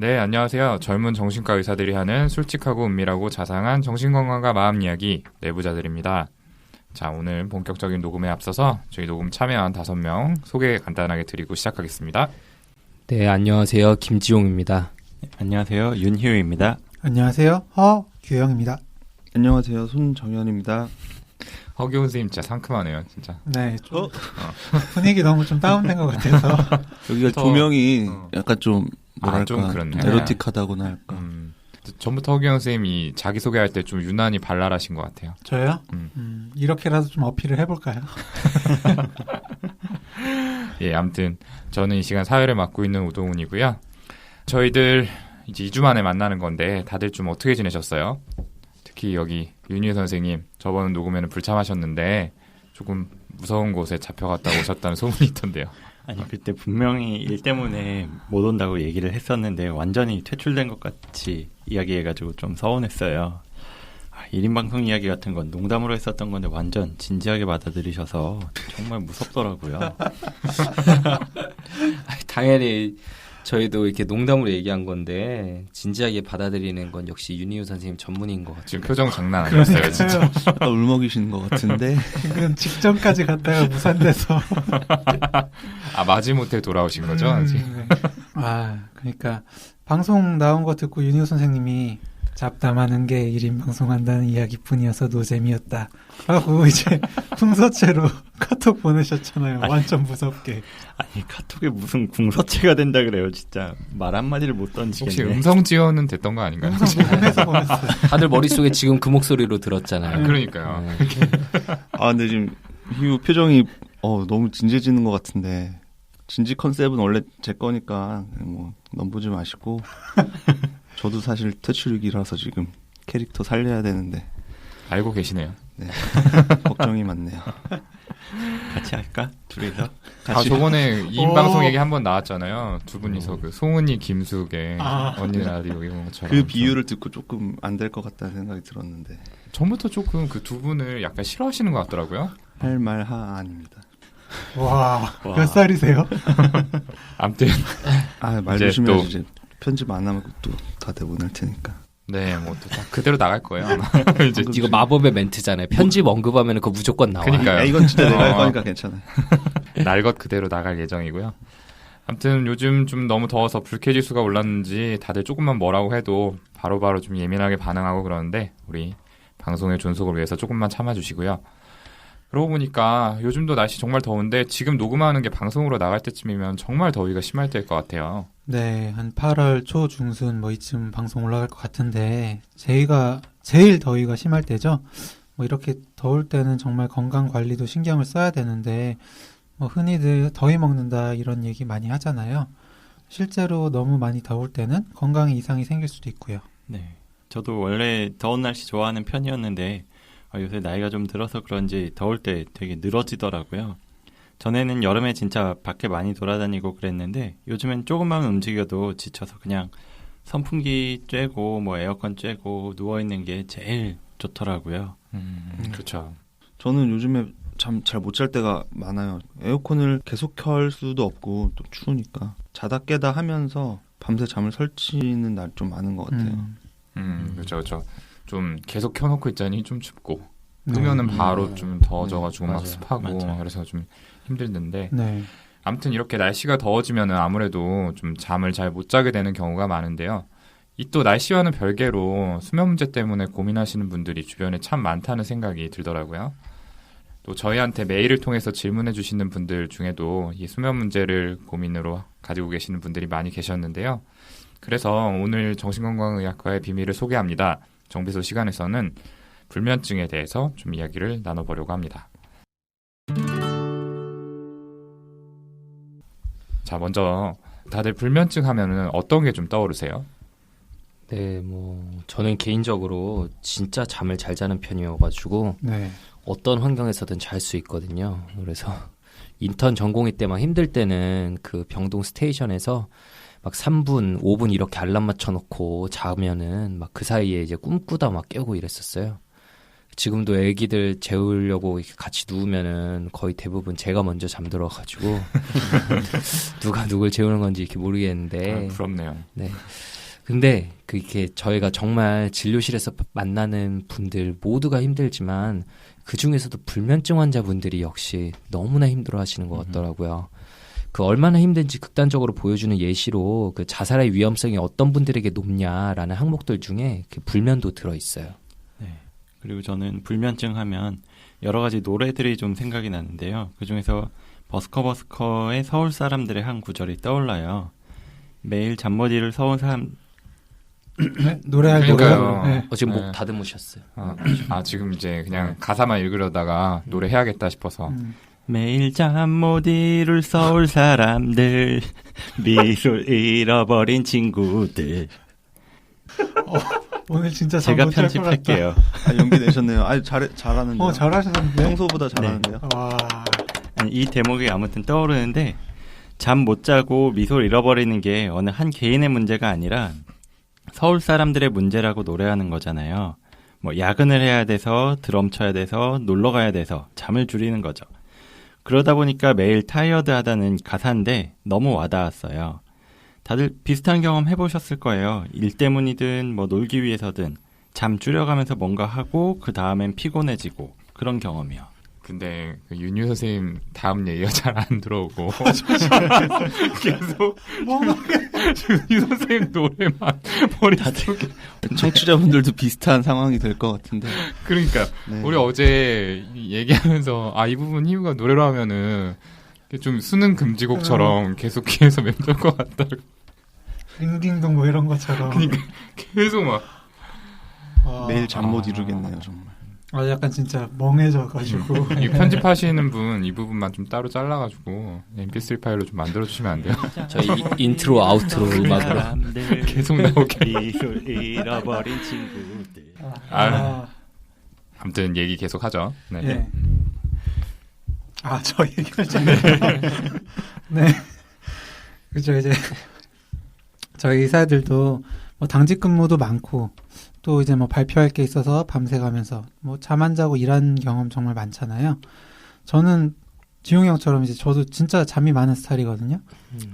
네, 안녕하세요. 젊은 정신과 의사들이 하는 솔직하고 은밀하고 자상한 정신건강과 마음 이야기 내부자들입니다. 자, 오늘 본격적인 녹음에 앞서서 저희 녹음 참여한 5명 소개 간단하게 드리고 시작하겠습니다. 네, 안녕하세요. 김지용입니다. 안녕하세요. 윤희우입니다. 안녕하세요. 허규영입니다. 안녕하세요. 손정현입니다. 허기훈 선생님 진짜 상큼하네요, 진짜. 네, 좀 분위기 너무 좀 다운된 것 같아서. 여기가 조명이 약간 좀 뭐랄까 좀 그렇네. 에로틱하다고나 할까. 전부터 허기훈 선생님이 자기소개할 때 좀 유난히 발랄하신 것 같아요. 저요? 이렇게라도 좀 어필을 해볼까요? 예, 아무튼 저는 이 시간 사회를 맡고 있는 우동훈이고요. 저희들 이제 2주 만에 만나는 건데 다들 좀 어떻게 지내셨어요? 특히 여기 윤희 선생님 저번 녹음에는 불참하셨는데 조금 무서운 곳에 잡혀갔다 오셨다는 소문이 있던데요. 아니 그때 분명히 일 때문에 못 온다고 얘기를 했었는데 완전히 퇴출된 것 같이 이야기해가지고 좀 서운했어요. 1인 방송 이야기 같은 건 농담으로 했었던 건데 완전 진지하게 받아들이셔서 정말 무섭더라고요. 당연히 저희도 이렇게 농담으로 얘기한 건데 진지하게 받아들이는 건 역시 윤희우 선생님 전문인 것 같아요. 지금 표정 장난 아니었어요, 진짜. 약간 울먹이신 것 같은데. 지금 직전까지 갔다가 무산돼서. 마지못해 돌아오신 거죠, 아직? 네. 그러니까 방송 나온 거 듣고 윤희우 선생님이 잡담하는 게 1인 방송한다는 이야기뿐이어서 노잼이었다 라고 이제 풍서체로 카톡 보내셨잖아요. 완전 무섭게. 아니 카톡에 무슨 궁서체가 된다 그래요. 진짜 말 한마디를 못 던지겠네. 혹시 음성 지원은 됐던 거 아닌가요? 음성 녹음해서 보냈어요. 다들 머릿속에 지금 그 목소리로 들었잖아요. 그러니까요. 네. 근데 지금 희우 표정이 너무 진지해지는 것 같은데 진지 컨셉은 원래 제 거니까 뭐 넘보지 마시고 저도 사실 퇴출이라서 지금 캐릭터 살려야 되는데 알고 계시네요. 네. 걱정이 많네요. 같이 할까? 둘이서? 저번에 2인 방송 얘기 한번 나왔잖아요. 두 분이서 그 송은이 김숙의 언니 라디오 이런 것처럼. 그 비유를 듣고 조금 안 될 것 같다는 생각이 들었는데. 전부터 조금 그 두 분을 약간 싫어하시는 것 같더라고요. 할 말 아닙니다. 와, 몇 살이세요? 아무튼 말 조심해야지. 이제 편집 안 하면 또 다 내보낼 테니까. 네, 뭐 또 다 그대로 나갈 거예요. 이제 이거 마법의 멘트잖아요. 편집 언급하면 그거 무조건 나와요. 그러니까요. 이건 진짜 내가 할 거니까 괜찮아요. 날 것 그대로 나갈 예정이고요. 아무튼 요즘 좀 너무 더워서 불쾌지수가 올랐는지 다들 조금만 뭐라고 해도 바로바로 좀 예민하게 반응하고 그러는데 우리 방송의 존속을 위해서 조금만 참아주시고요. 그러고 보니까 요즘도 날씨 정말 더운데 지금 녹음하는 게 방송으로 나갈 때쯤이면 정말 더위가 심할 때일 것 같아요. 네, 한 8월 초 중순 뭐 이쯤 방송 올라갈 것 같은데 저희가 제일 더위가 심할 때죠. 뭐 이렇게 더울 때는 정말 건강 관리도 신경을 써야 되는데 뭐 흔히들 더위 먹는다 이런 얘기 많이 하잖아요. 실제로 너무 많이 더울 때는 건강에 이상이 생길 수도 있고요. 네, 저도 원래 더운 날씨 좋아하는 편이었는데 요새 나이가 좀 들어서 그런지 더울 때 되게 늘어지더라고요. 전에는 여름에 진짜 밖에 많이 돌아다니고 그랬는데 요즘엔 조금만 움직여도 지쳐서 그냥 선풍기 쬐고 뭐 에어컨 쬐고 누워있는 게 제일 좋더라고요. 그렇죠. 저는 요즘에 잠 잘 못 잘 때가 많아요. 에어컨을 계속 켤 수도 없고 또 추우니까 자다 깨다 하면서 밤새 잠을 설치는 날 좀 많은 것 같아요. 그렇죠. 좀 계속 켜놓고 있자니 좀 춥고 끄면은 바로 좀 더워져가지고 막 습하고 맞아요. 그래서 좀 힘들던데 네. 아무튼 이렇게 날씨가 더워지면은 아무래도 좀 잠을 잘 못 자게 되는 경우가 많은데요. 이 또 날씨와는 별개로 수면 문제 때문에 고민하시는 분들이 주변에 참 많다는 생각이 들더라고요. 또 저희한테 메일을 통해서 질문해 주시는 분들 중에도 이 수면 문제를 고민으로 가지고 계시는 분들이 많이 계셨는데요. 그래서 오늘 정신건강의학과의 비밀을 소개합니다. 정비소 시간에서는 불면증에 대해서 좀 이야기를 나눠보려고 합니다. 자, 먼저 다들 불면증 하면은 어떤 게 좀 떠오르세요? 네, 저는 개인적으로 진짜 잠을 잘 자는 편이어가지고 네. 어떤 환경에서든 잘 수 있거든요. 그래서 인턴 전공의 때 막 힘들 때는 그 병동 스테이션에서 막 3분, 5분 이렇게 알람 맞춰놓고 자면은 막 그 사이에 이제 꿈꾸다 막 깨고 이랬었어요. 지금도 애기들 재우려고 이렇게 같이 누우면은 거의 대부분 제가 먼저 잠들어가지고 누가 누굴 재우는 건지 이렇게 모르겠는데. 부럽네요. 네. 근데 그게 저희가 정말 진료실에서 만나는 분들 모두가 힘들지만 그 중에서도 불면증 환자분들이 역시 너무나 힘들어하시는 것 같더라고요. 그 얼마나 힘든지 극단적으로 보여주는 예시로 그 자살의 위험성이 어떤 분들에게 높냐라는 항목들 중에 그 불면도 들어 있어요. 네. 그리고 저는 불면증 하면 여러 가지 노래들이 좀 생각이 나는데요. 그 중에서 버스커의 서울 사람들의 한 구절이 떠올라요. 매일 잠 못 이룰 서울 사람 네? 노래할 그러니까요. 때요. 네. 지금 네. 목 다듬으셨어요. 지금 이제 그냥 가사만 읽으려다가 노래 해야겠다 싶어서. 매일 잠 못 이룰 서울 사람들 미술 잃어버린 친구들. 오늘 진짜 제가 잠못 잘 것 같다. 편집할게요. 연기 내셨네요. 잘하는데요. 잘하셨는데. 평소보다 잘하는데요. 와. 아니, 이 대목이 아무튼 떠오르는데 잠 못 자고 미소를 잃어버리는 게 어느 한 개인의 문제가 아니라 서울 사람들의 문제라고 노래하는 거잖아요. 뭐 야근을 해야 돼서 드럼 쳐야 돼서 놀러 가야 돼서 잠을 줄이는 거죠. 그러다 보니까 매일 타이어드하다는 가사인데 너무 와닿았어요. 다들 비슷한 경험 해보셨을 거예요. 일 때문이든 뭐 놀기 위해서든 잠 줄여가면서 뭔가 하고 그 다음엔 피곤해지고 그런 경험이요. 근데 그 윤유 선생님 다음 얘기가 잘 안 들어오고 계속 윤유 선생님 노래만 머릿속에. 청취자분들도 비슷한 상황이 될 것 같은데. 그러니까 네. 우리 어제 얘기하면서 이 부분 희우가 노래로 하면은 좀 수능 금지곡처럼 계속 귀에서 맴돌 것 같다. 링딩동 뭐 이런 것처럼. 그러니까 계속 막 와. 매일 잠 못 이루겠네요, 정말. 약간 진짜 멍해져가지고. 이 편집하시는 분 이 부분만 좀 따로 잘라가지고 MP3 파일로 좀 만들어주시면 안 돼요? 저희 인트로 아우트로 음악으로 계속 나오게. 미술 잃어버린 친구들. 아무튼 얘기 계속 하죠. 네. 예. 저 얘기를 좀. 네. 그죠, 이제. 저희 의사들도 뭐 당직 근무도 많고, 또 이제 뭐 발표할 게 있어서 밤새 가면서 뭐 잠 안 자고 일한 경험 정말 많잖아요. 저는 지용이 형처럼 이제 저도 진짜 잠이 많은 스타일이거든요.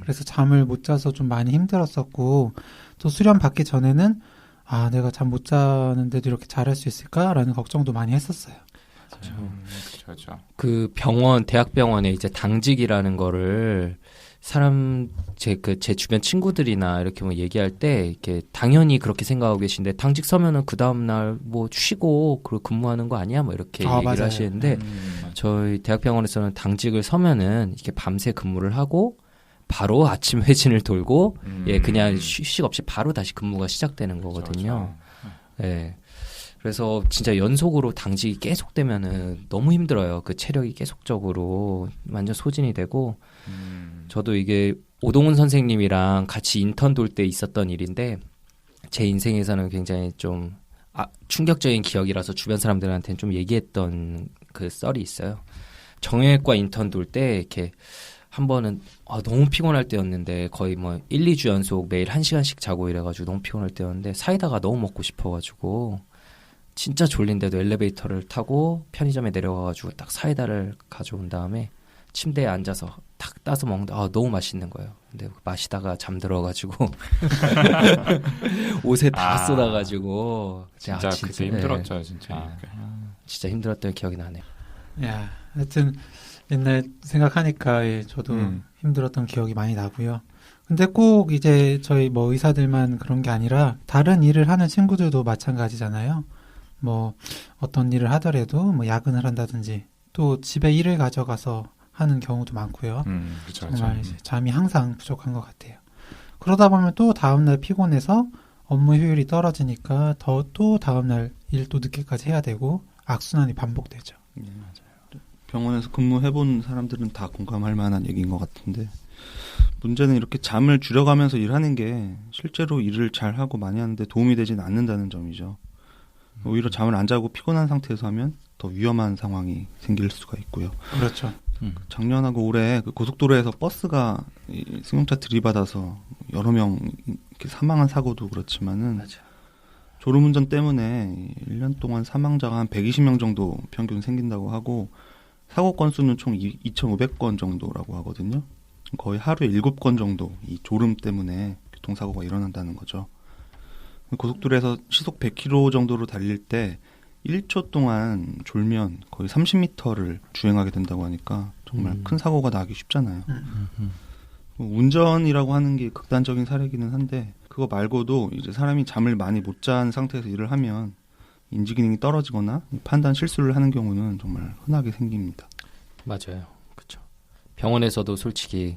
그래서 잠을 못 자서 좀 많이 힘들었었고, 또 수련 받기 전에는 내가 잠 못 자는데도 이렇게 잘할 수 있을까라는 걱정도 많이 했었어요. 그렇죠. 그 대학병원에 이제 당직이라는 거를 제 주변 친구들이나 이렇게 뭐 얘기할 때, 이렇게 당연히 그렇게 생각하고 계신데, 당직 서면은 그 다음날 뭐 쉬고, 그리고 근무하는 거 아니야? 뭐 이렇게 얘기를 맞아요. 하시는데, 저희 대학병원에서는 당직을 서면은 이렇게 밤새 근무를 하고, 바로 아침 회진을 돌고, 그냥 휴식 없이 바로 다시 근무가 시작되는 거거든요. 예. 그래서 진짜 연속으로 당직이 계속되면은 너무 힘들어요. 그 체력이 계속적으로 완전 소진이 되고, 저도 이게 오동훈 선생님이랑 같이 인턴 돌 때 있었던 일인데, 제 인생에서는 굉장히 좀 충격적인 기억이라서 주변 사람들한테는 좀 얘기했던 그 썰이 있어요. 정형외과 인턴 돌 때 이렇게 한 번은 너무 피곤할 때였는데, 거의 뭐 1, 2주 연속 매일 1시간씩 자고 이래가지고 너무 피곤할 때였는데, 사이다가 너무 먹고 싶어가지고 진짜 졸린데도 엘리베이터를 타고 편의점에 내려가가지고 딱 사이다를 가져온 다음에 침대에 앉아서 탁 따서 먹는데 너무 맛있는 거예요. 근데 마시다가 잠들어가지고 옷에 다 쏟아가지고 진짜 그때 힘들었죠, 진짜. 진짜 힘들었던 기억이 나네요. 야, 하여튼 옛날 생각하니까 저도 힘들었던 기억이 많이 나고요. 근데 꼭 이제 저희 뭐 의사들만 그런 게 아니라 다른 일을 하는 친구들도 마찬가지잖아요. 뭐 어떤 일을 하더라도 뭐 야근을 한다든지 또 집에 일을 가져가서 하는 경우도 많고요. 그쵸, 정말 이제 잠이 항상 부족한 것 같아요. 그러다 보면 또 다음날 피곤해서 업무 효율이 떨어지니까 또 다음날 일 또 늦게까지 해야 되고 악순환이 반복되죠. 네, 맞아요. 병원에서 근무해본 사람들은 다 공감할 만한 얘기인 것 같은데, 문제는 이렇게 잠을 줄여가면서 일하는 게 실제로 일을 잘하고 많이 하는데 도움이 되지는 않는다는 점이죠. 오히려 잠을 안 자고 피곤한 상태에서 하면 더 위험한 상황이 생길 수가 있고요. 그렇죠. 작년하고 올해 그 고속도로에서 버스가 승용차 들이받아서 여러 명 이렇게 사망한 사고도 그렇지만은, 졸음운전 때문에 1년 동안 사망자가 한 120명 정도 평균 생긴다고 하고 사고 건수는 총 2,500건 정도라고 하거든요. 거의 하루에 7건 정도 이 졸음 때문에 교통사고가 일어난다는 거죠. 고속도로에서 시속 100km 정도로 달릴 때 1초 동안 졸면 거의 30m를 주행하게 된다고 하니까 정말 큰 사고가 나기 쉽잖아요. 운전이라고 하는 게 극단적인 사례기는 한데 그거 말고도 이제 사람이 잠을 많이 못 잔 상태에서 일을 하면 인지 기능이 떨어지거나 판단 실수를 하는 경우는 정말 흔하게 생깁니다. 맞아요. 그렇죠. 병원에서도 솔직히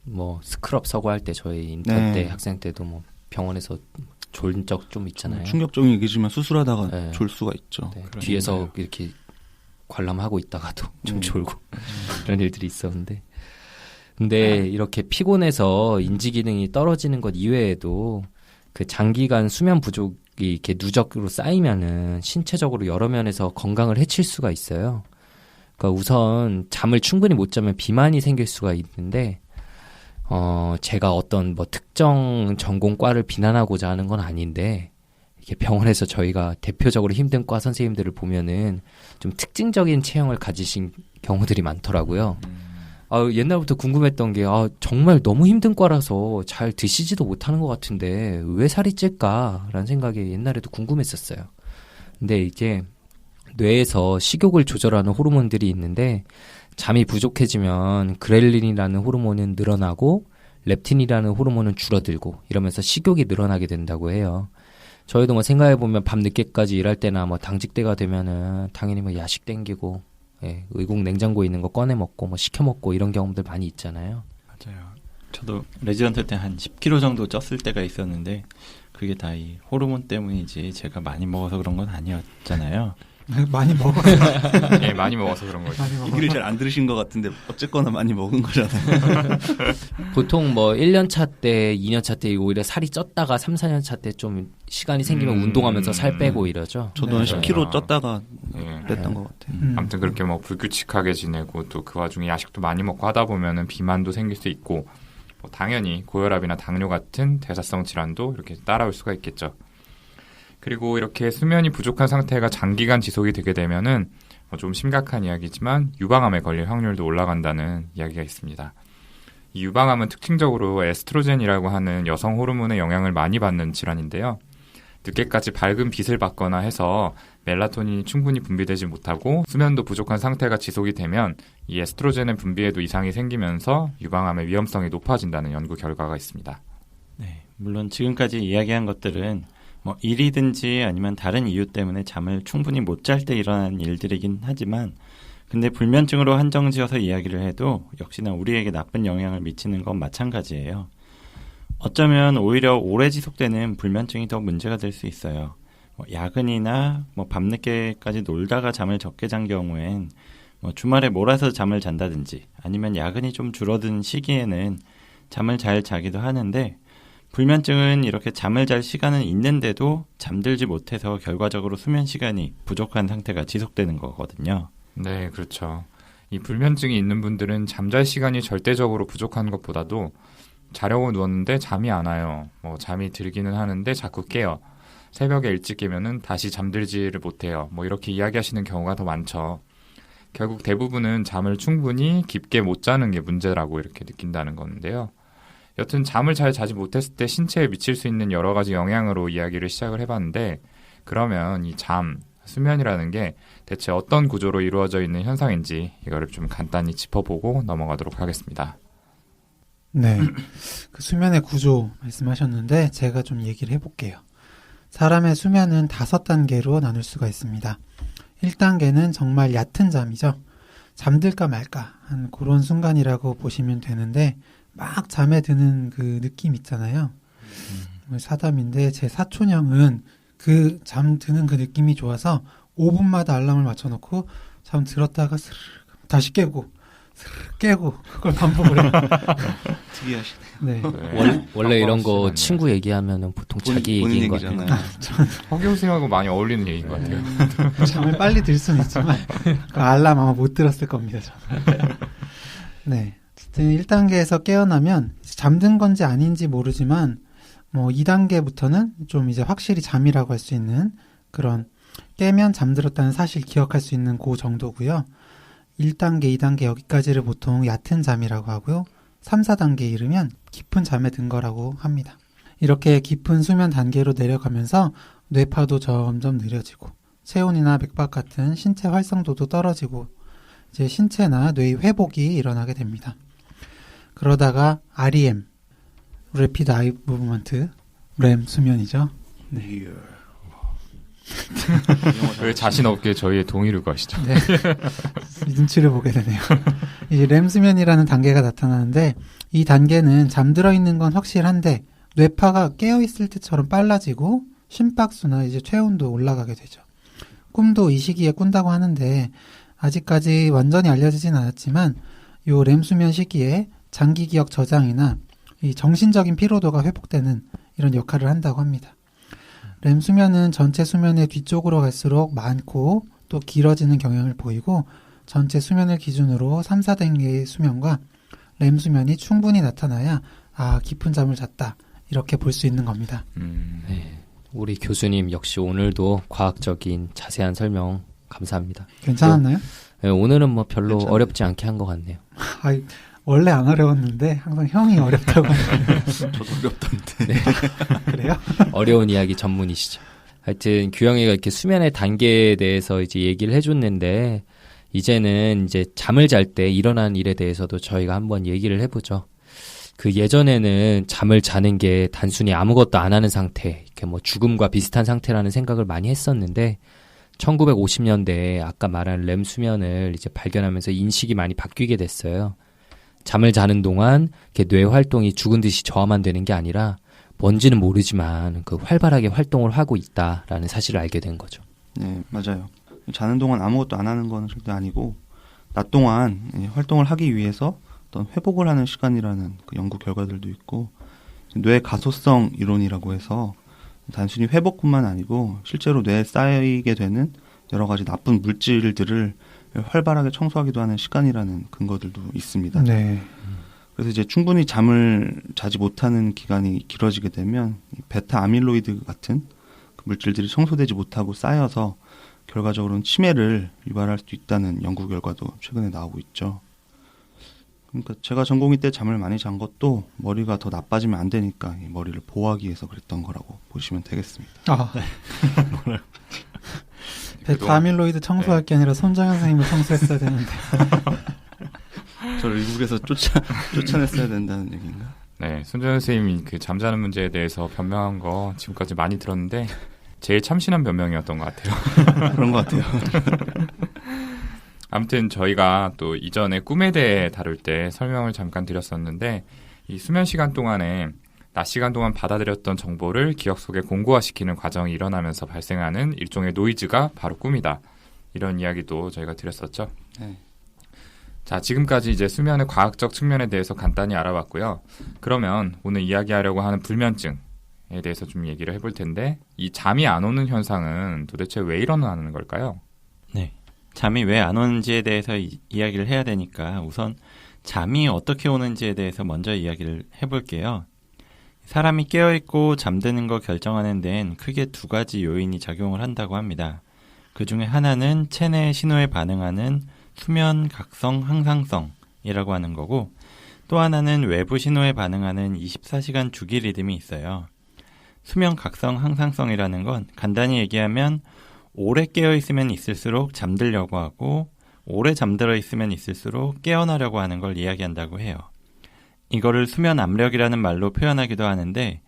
뭐 스크럽 서고 할 때 저희 인턴 때 학생 때도 뭐 병원에서 졸은 적 좀 있잖아요. 충격적인 얘기지만 수술하다가 네. 졸 수가 있죠. 네. 뒤에서 이렇게 관람하고 있다가도 좀 졸고 이런 일들이 있었는데 근데 이렇게 피곤해서 인지 기능이 떨어지는 것 이외에도 그 장기간 수면 부족이 이렇게 누적으로 쌓이면은 신체적으로 여러 면에서 건강을 해칠 수가 있어요. 그러니까 우선 잠을 충분히 못 자면 비만이 생길 수가 있는데 제가 어떤 뭐 특정 전공과를 비난하고자 하는 건 아닌데 이렇게 병원에서 저희가 대표적으로 힘든 과 선생님들을 보면은 좀 특징적인 체형을 가지신 경우들이 많더라고요. 옛날부터 궁금했던 게 정말 너무 힘든 과라서 잘 드시지도 못하는 것 같은데 왜 살이 찔까라는 생각이 옛날에도 궁금했었어요. 근데 이게 뇌에서 식욕을 조절하는 호르몬들이 있는데 잠이 부족해지면 그렐린이라는 호르몬은 늘어나고 렙틴이라는 호르몬은 줄어들고 이러면서 식욕이 늘어나게 된다고 해요. 저희도 뭐 생각해보면 밤 늦게까지 일할 때나 뭐 당직대가 되면은 당연히 뭐 야식 땡기고 의국 냉장고에 있는 거 꺼내 먹고 뭐 시켜 먹고 이런 경험들 많이 있잖아요. 맞아요. 저도 레지던트 때 한 10kg 정도 쪘을 때가 있었는데 그게 다 이 호르몬 때문이지 제가 많이 먹어서 그런 건 아니었잖아요. 많이 먹어서. 예, 많이 먹어서 그런 거죠. 얘기를 잘 안 들으신 것 같은데 어쨌거나 많이 먹은 거잖아요. 보통 뭐 1년 차 때, 2년 차 때 오히려 살이 쪘다가 3, 4년 차 때 좀 시간이 생기면 운동하면서 살 빼고 이러죠. 저도 한 10kg 쪘다가 예. 뺐던 것 같아요. 아무튼 그렇게 뭐 불규칙하게 지내고 또 그 와중에 야식도 많이 먹고 하다 보면은 비만도 생길 수 있고 뭐 당연히 고혈압이나 당뇨 같은 대사성 질환도 이렇게 따라올 수가 있겠죠. 그리고 이렇게 수면이 부족한 상태가 장기간 지속이 되게 되면은 좀 심각한 이야기지만 유방암에 걸릴 확률도 올라간다는 이야기가 있습니다. 이 유방암은 특징적으로 에스트로겐이라고 하는 여성 호르몬의 영향을 많이 받는 질환인데요. 늦게까지 밝은 빛을 받거나 해서 멜라토닌이 충분히 분비되지 못하고 수면도 부족한 상태가 지속이 되면 이 에스트로겐의 분비에도 이상이 생기면서 유방암의 위험성이 높아진다는 연구 결과가 있습니다. 네, 물론 지금까지 이야기한 것들은 뭐 일이든지 아니면 다른 이유 때문에 잠을 충분히 못 잘 때 일어나는 일들이긴 하지만 근데 불면증으로 한정지어서 이야기를 해도 역시나 우리에게 나쁜 영향을 미치는 건 마찬가지예요. 어쩌면 오히려 오래 지속되는 불면증이 더 문제가 될 수 있어요. 야근이나 밤늦게까지 놀다가 잠을 적게 잔 경우엔 주말에 몰아서 잠을 잔다든지 아니면 야근이 좀 줄어든 시기에는 잠을 잘 자기도 하는데 불면증은 이렇게 잠을 잘 시간은 있는데도 잠들지 못해서 결과적으로 수면 시간이 부족한 상태가 지속되는 거거든요. 네, 그렇죠. 이 불면증이 있는 분들은 잠잘 시간이 절대적으로 부족한 것보다도 자려고 누웠는데 잠이 안 와요. 잠이 들기는 하는데 자꾸 깨요. 새벽에 일찍 깨면은 다시 잠들지를 못해요. 이렇게 이야기하시는 경우가 더 많죠. 결국 대부분은 잠을 충분히 깊게 못 자는 게 문제라고 이렇게 느낀다는 건데요. 여튼 잠을 잘 자지 못했을 때 신체에 미칠 수 있는 여러 가지 영향으로 이야기를 시작을 해봤는데 그러면 이 잠, 수면이라는 게 대체 어떤 구조로 이루어져 있는 현상인지 이거를 좀 간단히 짚어보고 넘어가도록 하겠습니다. 네, 그 수면의 구조 말씀하셨는데 제가 좀 얘기를 해볼게요. 사람의 수면은 5단계로 나눌 수가 있습니다. 1단계는 정말 얕은 잠이죠. 잠들까 말까 한 그런 순간이라고 보시면 되는데 막 잠에 드는 그 느낌 있잖아요. 사담인데 제 사촌형은 그 잠드는 그 느낌이 좋아서 5분마다 알람을 맞춰놓고 잠 들었다가 스르르 다시 깨고 스르르 깨고 그걸 반복을 해요. 특이하시네. 네. 원래 이런 거 친구 얘기하면은 보통 자기 얘기인 것 같아요. 허경생하고 많이 어울리는 얘기인 것 같아요. 잠을 빨리 들 수는 있지만 그 알람 아마 못 들었을 겁니다. 저는. 네. 어쨌든 1단계에서 깨어나면 잠든 건지 아닌지 모르지만 뭐 2단계부터는 좀 이제 확실히 잠이라고 할 수 있는 그런 깨면 잠들었다는 사실 기억할 수 있는 그 정도고요. 1단계, 2단계 여기까지를 보통 얕은 잠이라고 하고요. 3, 4단계에 이르면 깊은 잠에 든 거라고 합니다. 이렇게 깊은 수면 단계로 내려가면서 뇌파도 점점 느려지고 체온이나 맥박 같은 신체 활성도도 떨어지고 이제 신체나 뇌의 회복이 일어나게 됩니다. 그러다가 REM, Rapid Eye Movement, REM 수면이죠. 네. 왜 자신 없게 저희의 동의를 구하시죠? 네. 눈치를 보게 되네요. 이제 REM 수면이라는 단계가 나타나는데 이 단계는 잠들어 있는 건 확실한데 뇌파가 깨어 있을 때처럼 빨라지고 심박수나 이제 체온도 올라가게 되죠. 꿈도 이 시기에 꾼다고 하는데 아직까지 완전히 알려지진 않았지만 요 REM 수면 시기에 장기 기억 저장이나 이 정신적인 피로도가 회복되는 이런 역할을 한다고 합니다. REM 수면은 전체 수면의 뒤쪽으로 갈수록 많고 또 길어지는 경향을 보이고 전체 수면을 기준으로 3, 4단계의 수면과 REM 수면이 충분히 나타나야 깊은 잠을 잤다 이렇게 볼 수 있는 겁니다. 네. 우리 교수님 역시 오늘도 과학적인 자세한 설명 감사합니다. 괜찮았나요? 네, 오늘은 뭐 별로 괜찮아요. 어렵지 않게 한 것 같네요. 원래 안 어려웠는데 항상 형이 어렵다고 하는데 저도 어렵던데. 네. 그래요? 어려운 이야기 전문이시죠. 하여튼 규영이가 이렇게 수면의 단계에 대해서 이제 얘기를 해줬는데 이제는 이제 잠을 잘 때 일어나는 일에 대해서도 저희가 한번 얘기를 해보죠. 그 예전에는 잠을 자는 게 단순히 아무것도 안 하는 상태, 이렇게 뭐 죽음과 비슷한 상태라는 생각을 많이 했었는데 1950년대에 아까 말한 렘 수면을 이제 발견하면서 인식이 많이 바뀌게 됐어요. 잠을 자는 동안 이렇게 뇌 활동이 죽은 듯이 저하만 되는 게 아니라 뭔지는 모르지만 그 활발하게 활동을 하고 있다라는 사실을 알게 된 거죠. 네, 맞아요. 자는 동안 아무것도 안 하는 건 절대 아니고 낮 동안 활동을 하기 위해서 어떤 회복을 하는 시간이라는 그 연구 결과들도 있고 뇌 가소성 이론이라고 해서 단순히 회복뿐만 아니고 실제로 뇌에 쌓이게 되는 여러 가지 나쁜 물질들을 활발하게 청소하기도 하는 시간이라는 근거들도 있습니다. 네. 그래서 이제 충분히 잠을 자지 못하는 기간이 길어지게 되면 베타 아밀로이드 같은 그 물질들이 청소되지 못하고 쌓여서 결과적으로는 치매를 유발할 수 있다는 연구 결과도 최근에 나오고 있죠. 그러니까 제가 전공의 때 잠을 많이 잔 것도 머리가 더 나빠지면 안 되니까 이 머리를 보호하기 위해서 그랬던 거라고 보시면 되겠습니다. 베타 아밀로이드 청소할 게 아니라 손정현 선생님을 청소했어야 되는데. 저를 일국에서 쫓아냈어야 된다는 얘기인가? 네, 손정현 선생님이 그 잠자는 문제에 대해서 변명한 거 지금까지 많이 들었는데 제일 참신한 변명이었던 것 같아요. 그런 것 같아요. 아무튼 저희가 또 이전에 꿈에 대해 다룰 때 설명을 잠깐 드렸었는데 이 수면 시간 동안에 낮 시간 동안 받아들였던 정보를 기억 속에 공고화시키는 과정이 일어나면서 발생하는 일종의 노이즈가 바로 꿈이다. 이런 이야기도 저희가 드렸었죠. 네. 자, 지금까지 이제 수면의 과학적 측면에 대해서 간단히 알아봤고요. 그러면 오늘 이야기하려고 하는 불면증에 대해서 좀 얘기를 해볼 텐데 이 잠이 안 오는 현상은 도대체 왜 일어나는 걸까요? 네. 잠이 왜 안 오는지에 대해서 이야기를 해야 되니까 우선 잠이 어떻게 오는지에 대해서 먼저 이야기를 해볼게요. 사람이 깨어있고 잠드는 거 결정하는 데엔 크게 두 가지 요인이 작용을 한다고 합니다. 그 중에 하나는 체내의 신호에 반응하는 수면 각성 항상성이라고 하는 거고 또 하나는 외부 신호에 반응하는 24시간 주기 리듬이 있어요. 수면 각성 항상성이라는 건 간단히 얘기하면 오래 깨어있으면 있을수록 잠들려고 하고 오래 잠들어 있으면 있을수록 깨어나려고 하는 걸 이야기한다고 해요. 이거를 수면 압력이라는 말로 표현하기도 하는데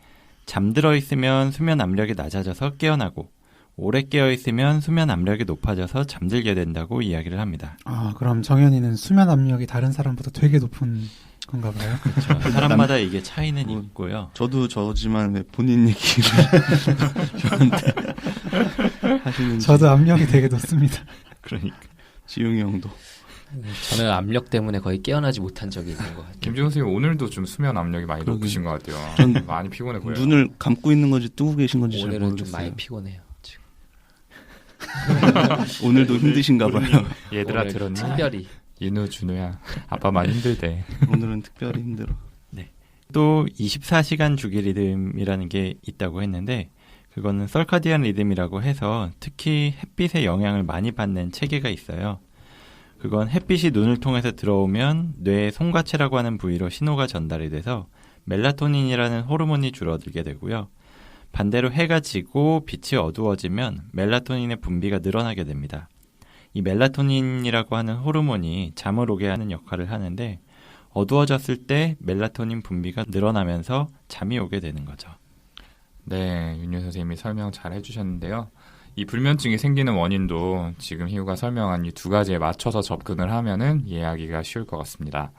잠들어 있으면 수면 압력이 낮아져서 깨어나고 오래 깨어 있으면 수면 압력이 높아져서 잠들게 된다고 이야기를 합니다. 그럼 정현이는 수면 압력이 다른 사람보다 되게 높은 건가 봐요. 그렇죠. 사람마다 이게 차이는 있고요. 저도 저지만 왜 본인 얘기를 저한테 하시는지. 저도 압력이 되게 높습니다. 그러니까 지용이 형도. 저는 압력 때문에 거의 깨어나지 못한 적이 있는 것 같아요. 김지훈 선생님 오늘도 좀 수면 압력이 많이 그러게. 높으신 것 같아요. 전 많이 피곤해 보여요. 눈을 감고 있는 건지 뜨고 계신 건지 잘 오늘은 모르겠어요. 좀 많이 피곤해요. 지금. 오늘도 힘드신가 봐요. 얘들아 오늘 들었니? 특별히 인우 준우야 아빠 많이 힘들대. 오늘은 특별히 힘들어. 또 24시간 주기 리듬이라는 게 있다고 했는데 그거는 설카디안 리듬이라고 해서 특히 햇빛의 영향을 많이 받는 체계가 있어요. 그건 햇빛이 눈을 통해서 들어오면 뇌의 송가체라고 하는 부위로 신호가 전달이 돼서 멜라토닌이라는 호르몬이 줄어들게 되고요. 반대로 해가 지고 빛이 어두워지면 멜라토닌의 분비가 늘어나게 됩니다. 이 멜라토닌이라고 하는 호르몬이 잠을 오게 하는 역할을 하는데 어두워졌을 때 멜라토닌 분비가 늘어나면서 잠이 오게 되는 거죠. 네, 윤유 선생님이 설명 잘 해주셨는데요. 이 불면증이 생기는 원인도 지금 희우가 설명한 이 두 가지에 맞춰서 접근을 하면은 이해하기가 쉬울 것 같습니다.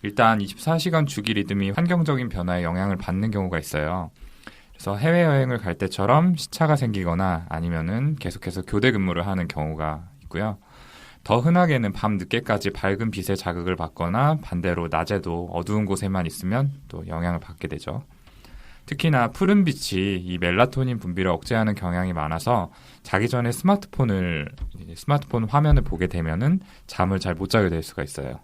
일단 24시간 주기 리듬이 환경적인 변화에 영향을 받는 경우가 있어요. 그래서 해외여행을 갈 때처럼 시차가 생기거나 아니면은 계속해서 교대 근무를 하는 경우가 있고요. 더 흔하게는 밤 늦게까지 밝은 빛에 자극을 받거나 반대로 낮에도 어두운 곳에만 있으면 또 영향을 받게 되죠. 특히나 푸른 빛이 이 멜라토닌 분비를 억제하는 경향이 많아서 자기 전에 스마트폰 화면을 보게 되면은 잠을 잘 못 자게 될 수가 있어요.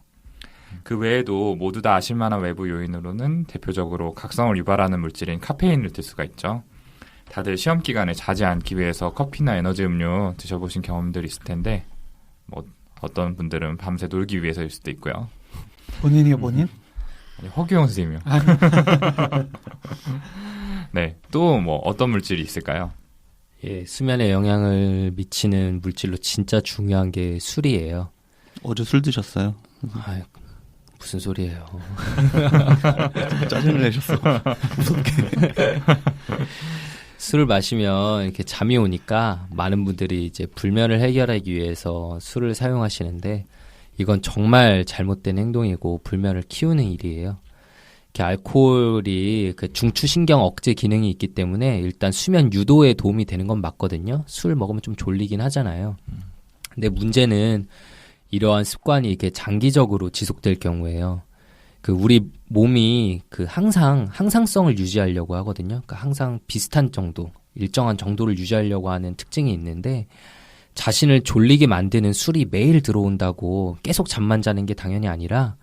그 외에도 모두 다 아실 만한 외부 요인으로는 대표적으로 각성을 유발하는 물질인 카페인을 들 수가 있죠. 다들 시험 기간에 자지 않기 위해서 커피나 에너지 음료 드셔보신 경험들이 있을 텐데 뭐 어떤 분들은 밤새 놀기 위해서일 수도 있고요. 본인이요, 본인? 아니, 허규영 선생님이요. 네, 또 뭐 어떤 물질이 있을까요? 예, 수면에 영향을 미치는 물질로 진짜 중요한 게 술이에요. 어제 술 드셨어요? 아유, 무슨 소리예요. 짜증을 내셨어. 무섭게. 술을 마시면 이렇게 잠이 오니까 많은 분들이 이제 불면을 해결하기 위해서 술을 사용하시는데 이건 정말 잘못된 행동이고 불면을 키우는 일이에요. 이렇게 알코올이 그 중추신경 억제 기능이 있기 때문에 일단 수면 유도에 도움이 되는 건 맞거든요. 술 먹으면 좀 졸리긴 하잖아요. 근데 문제는 이러한 습관이 이렇게 장기적으로 지속될 경우에요. 그 우리 몸이 그 항상성을 유지하려고 하거든요. 그러니까 항상 비슷한 정도, 일정한 정도를 유지하려고 하는 특징이 있는데 자신을 졸리게 만드는 술이 매일 들어온다고 계속 잠만 자는 게 당연히 아니라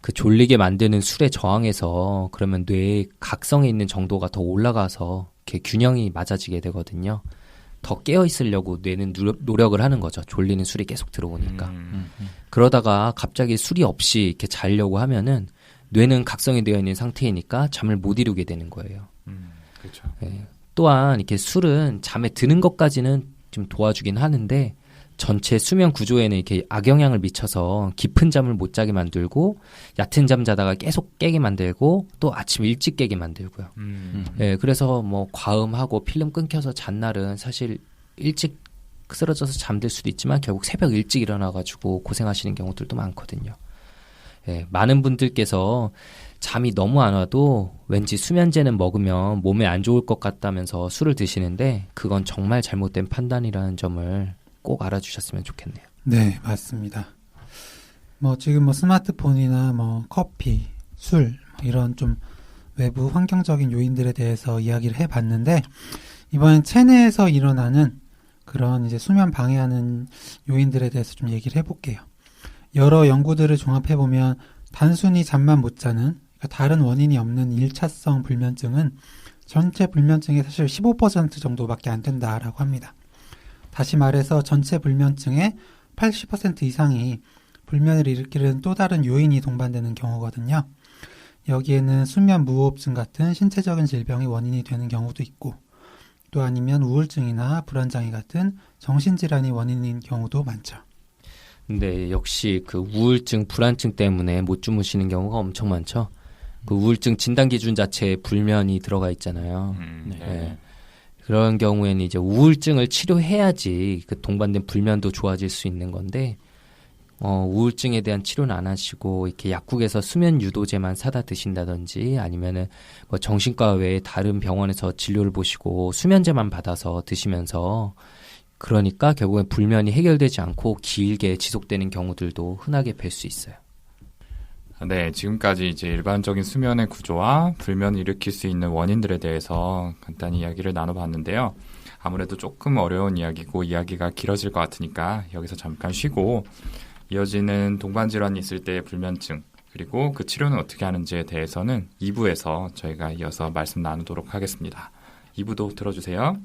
그 졸리게 만드는 술에 저항해서 그러면 뇌의 각성에 있는 정도가 더 올라가서 이렇게 균형이 맞아지게 되거든요. 더 깨어 있으려고 뇌는 노력을 하는 거죠. 졸리는 술이 계속 들어오니까. 그러다가 갑자기 술이 없이 이렇게 자려고 하면은 뇌는 각성이 되어 있는 상태이니까 잠을 못 이루게 되는 거예요. 그렇죠. 네. 또한 이렇게 술은 잠에 드는 것까지는 좀 도와주긴 하는데 전체 수면 구조에는 이렇게 악영향을 미쳐서 깊은 잠을 못 자게 만들고 얕은 잠 자다가 계속 깨게 만들고 또 아침 일찍 깨게 만들고요. 네, 그래서 뭐 과음하고 필름 끊겨서 잔 날은 사실 일찍 쓰러져서 잠들 수도 있지만 결국 새벽 일찍 일어나가지고 고생하시는 경우들도 많거든요. 네, 많은 분들께서 잠이 너무 안 와도 왠지 수면제는 먹으면 몸에 안 좋을 것 같다면서 술을 드시는데 그건 정말 잘못된 판단이라는 점을 꼭 알아주셨으면 좋겠네요. 네, 맞습니다. 뭐 지금 뭐 스마트폰이나 뭐 커피, 술 이런 좀 외부 환경적인 요인들에 대해서 이야기를 해봤는데 이번엔 체내에서 일어나는 그런 이제 수면 방해하는 요인들에 대해서 좀 얘기를 해볼게요. 여러 연구들을 종합해보면 단순히 잠만 못 자는 그러니까 다른 원인이 없는 1차성 불면증은 전체 불면증의 사실 15% 정도밖에 안 된다라고 합니다. 다시 말해서 전체 불면증의 80% 이상이 불면을 일으키는 또 다른 요인이 동반되는 경우거든요. 여기에는 수면 무호흡증 같은 신체적인 질병이 원인이 되는 경우도 있고 또 아니면 우울증이나 불안장애 같은 정신질환이 원인인 경우도 많죠. 근데 역시 그 우울증, 불안증 때문에 못 주무시는 경우가 엄청 많죠. 그 우울증 진단 기준 자체에 불면이 들어가 있잖아요. 네. 그런 경우에는 이제 우울증을 치료해야지 그 동반된 불면도 좋아질 수 있는 건데 우울증에 대한 치료는 안 하시고 이렇게 약국에서 수면 유도제만 사다 드신다든지 아니면은 뭐 정신과 외에 다른 병원에서 진료를 보시고 수면제만 받아서 드시면서 그러니까 결국엔 불면이 해결되지 않고 길게 지속되는 경우들도 흔하게 뵐 수 있어요. 네, 지금까지 이제 일반적인 수면의 구조와 불면을 일으킬 수 있는 원인들에 대해서 간단히 이야기를 나눠봤는데요. 아무래도 조금 어려운 이야기고 이야기가 길어질 것 같으니까 여기서 잠깐 쉬고 이어지는 동반질환이 있을 때의 불면증 그리고 그 치료는 어떻게 하는지에 대해서는 2부에서 저희가 이어서 말씀 나누도록 하겠습니다. 2부도 들어주세요.